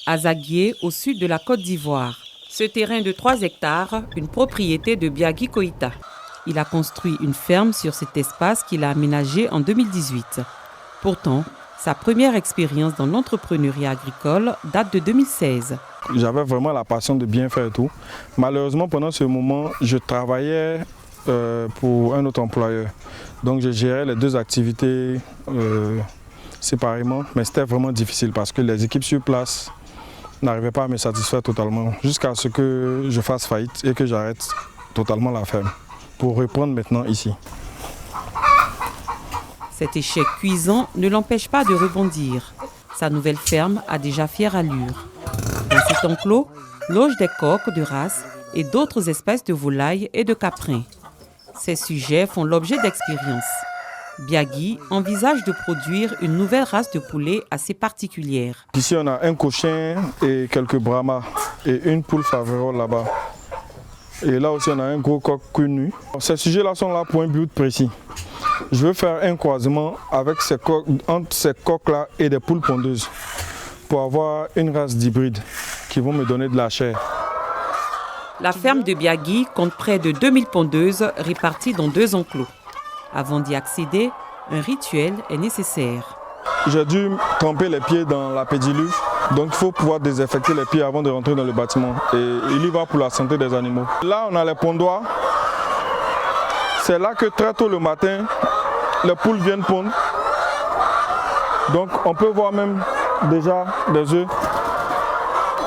à Zaguié, au sud de la Côte d'Ivoire. Ce terrain de 3 hectares, une propriété de Biagui Koïta. Il a construit une ferme sur cet espace qu'il a aménagé en 2018. Pourtant, sa première expérience dans l'entrepreneuriat agricole date de 2016. J'avais vraiment la passion de bien faire tout. Malheureusement, pendant ce moment, je travaillais pour un autre employeur. Donc je gérais les deux activités séparément, mais c'était vraiment difficile parce que les équipes sur place n'arrivaient pas à me satisfaire totalement, jusqu'à ce que je fasse faillite et que j'arrête totalement la ferme pour reprendre maintenant ici. Cet échec cuisant ne l'empêche pas de rebondir. Sa nouvelle ferme a déjà fière allure. Dans cet enclos, logent des coqs de race et d'autres espèces de volailles et de caprins. Ces sujets font l'objet d'expériences. Biagui envisage de produire une nouvelle race de poulet assez particulière. Ici, on a un cochin et quelques brahmas et une poule faverolles là-bas. Et là aussi, on a un gros coq cul nu. Ces sujets-là sont là pour un but précis. Je veux faire un croisement avec entre ces coqs-là et des poules pondeuses pour avoir une race d'hybride qui vont me donner de la chair. La ferme de Biagui compte près de 2000 pondeuses réparties dans 2 enclos. Avant d'y accéder, un rituel est nécessaire. J'ai dû tremper les pieds dans la pédiluve, donc il faut pouvoir désinfecter les pieds avant de rentrer dans le bâtiment. Et il y va pour la santé des animaux. Là, on a les pondoirs. C'est là que très tôt le matin, les poules viennent pondre. Donc on peut voir même déjà des œufs.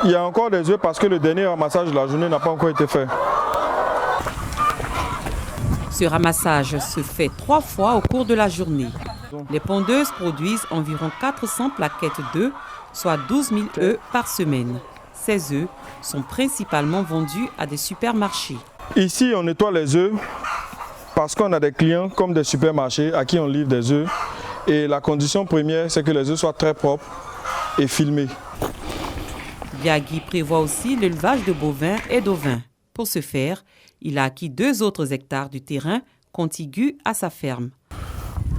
Il y a encore des œufs parce que le dernier ramassage de la journée n'a pas encore été fait. Ce ramassage se fait 3 fois au cours de la journée. Les pondeuses produisent environ 400 plaquettes d'œufs, soit 12 000 œufs par semaine. Ces œufs sont principalement vendus à des supermarchés. Ici, on nettoie les œufs parce qu'on a des clients comme des supermarchés à qui on livre des œufs. Et la condition première, c'est que les œufs soient très propres et filmés. Biagui prévoit aussi l'élevage de bovins et d'ovins. Pour ce faire, il a acquis 2 autres hectares du terrain contigus à sa ferme.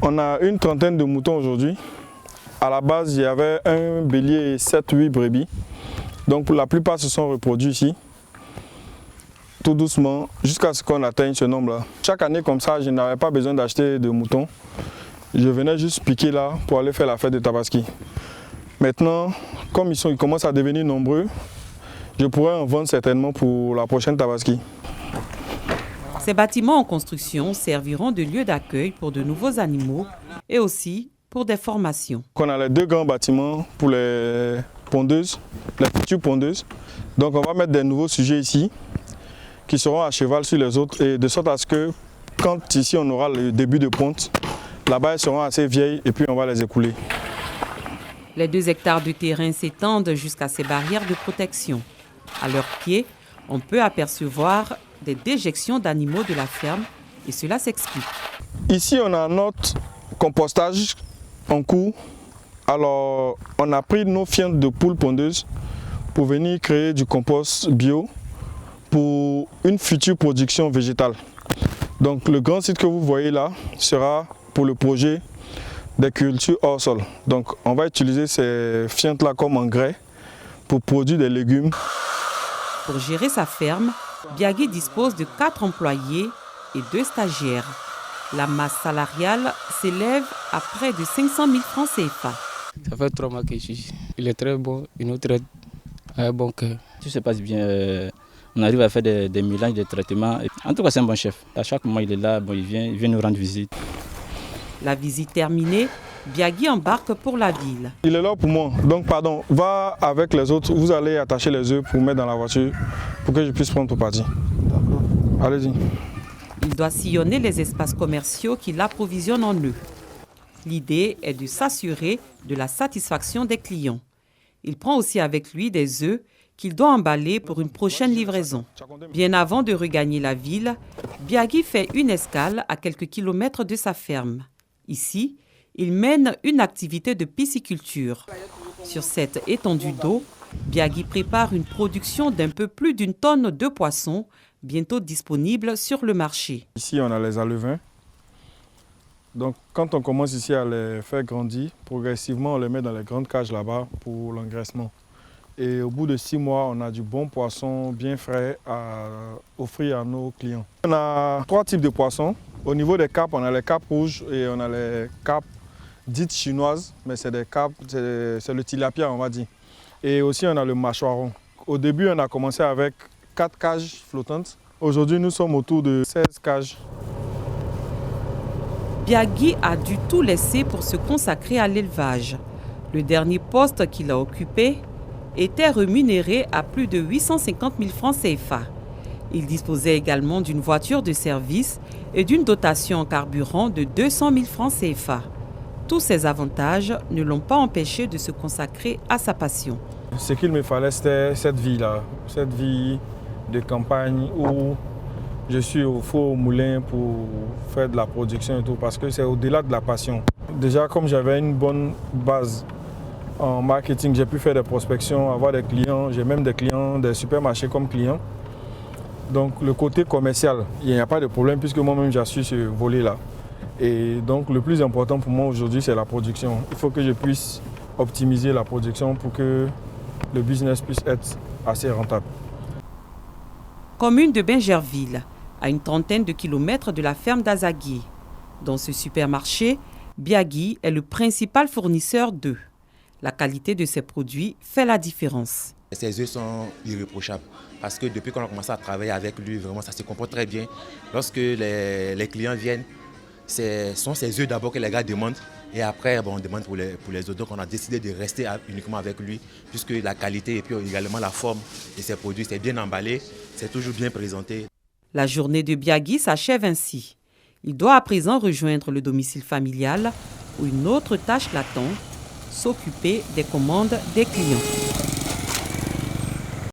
On a une trentaine de moutons aujourd'hui. À la base, il y avait un bélier et 7-8 brebis. Donc pour la plupart se sont reproduits ici, tout doucement, jusqu'à ce qu'on atteigne ce nombre-là. Chaque année comme ça, je n'avais pas besoin d'acheter de moutons. Je venais juste piquer là pour aller faire la fête de Tabaski. Maintenant, comme ils commencent à devenir nombreux, je pourrais en vendre certainement pour la prochaine Tabaski. Ces bâtiments en construction serviront de lieu d'accueil pour de nouveaux animaux et aussi pour des formations. On a les 2 grands bâtiments pour les pondeuses, les futures pondeuses. Donc on va mettre des nouveaux sujets ici qui seront à cheval sur les autres et de sorte à ce que quand ici on aura le début de ponte, là-bas elles seront assez vieilles et puis on va les écouler. Les 2 hectares de terrain s'étendent jusqu'à ces barrières de protection. À leurs pieds, on peut apercevoir des déjections d'animaux de la ferme et cela s'explique. Ici, on a notre compostage en cours. Alors, on a pris nos fientes de poules pondeuses pour venir créer du compost bio pour une future production végétale. Donc, le grand site que vous voyez là sera pour le projet des cultures hors sol. Donc, on va utiliser ces fientes-là comme engrais pour produire des légumes. Pour gérer sa ferme, Biagui dispose de 4 employés et 2 stagiaires. La masse salariale s'élève à près de 500 000 francs CFA. Ça fait 3 mois que je suis. Il est très bon, il nous traite à un bon cœur. Tout se passe bien. On arrive à faire des mélanges de traitements. En tout cas, c'est un bon chef. À chaque moment, il est là, bon, il vient nous rendre visite. La visite terminée, Biagui embarque pour la ville. Il est là pour moi. Donc, pardon, va avec les autres. Vous allez attacher les œufs pour mettre dans la voiture pour que je puisse prendre ton parti. D'accord. Allez-y. Il doit sillonner les espaces commerciaux qui l'approvisionnent en œufs. L'idée est de s'assurer de la satisfaction des clients. Il prend aussi avec lui des œufs qu'il doit emballer pour une prochaine livraison. Bien avant de regagner la ville, Biagui fait une escale à quelques kilomètres de sa ferme. Ici, il mène une activité de pisciculture. Sur cette étendue d'eau, Biagui prépare une production d'un peu plus d'1 tonne de poissons, bientôt disponibles sur le marché. Ici, on a les alevins. Donc, quand on commence ici à les faire grandir, progressivement, on les met dans les grandes cages là-bas pour l'engraissement. Et au bout de 6 mois, on a du bon poisson bien frais à offrir à nos clients. On a 3 types de poissons. Au niveau des carpes, on a les carpes rouges et on a les carpes dites chinoises, mais c'est des carpes, c'est le tilapia, on va dire. Et aussi, on a le mâchoiron. Au début, on a commencé avec 4 cages flottantes. Aujourd'hui, nous sommes autour de 16 cages. Biagui a dû tout laisser pour se consacrer à l'élevage. Le dernier poste qu'il a occupé était rémunéré à plus de 850 000 francs CFA. Il disposait également d'une voiture de service et d'une dotation en carburant de 200 000 francs CFA. Tous ces avantages ne l'ont pas empêché de se consacrer à sa passion. Ce qu'il me fallait, c'était cette vie-là, cette vie de campagne où je suis au four au moulin pour faire de la production et tout, parce que c'est au-delà de la passion. Déjà, comme j'avais une bonne base en marketing, j'ai pu faire des prospections, avoir des clients, j'ai même des clients des supermarchés comme clients. Donc le côté commercial, il n'y a pas de problème puisque moi-même j'assure ce volet-là. Et donc le plus important pour moi aujourd'hui, c'est la production. Il faut que je puisse optimiser la production pour que le business puisse être assez rentable. Commune de Bingerville, à une trentaine de kilomètres de la ferme d'Azagui. Dans ce supermarché, Biagui est le principal fournisseur d'œufs. La qualité de ses produits fait la différence. Ses œufs sont irréprochables parce que depuis qu'on a commencé à travailler avec lui, vraiment ça se comporte très bien. Lorsque les clients viennent, ce sont ses œufs d'abord que les gars demandent et après on demande pour les autres. Donc on a décidé de rester uniquement avec lui puisque la qualité et puis également la forme de ses produits, c'est bien emballé, c'est toujours bien présenté. La journée de Biagui s'achève ainsi. Il doit à présent rejoindre le domicile familial où une autre tâche l'attend, s'occuper des commandes des clients.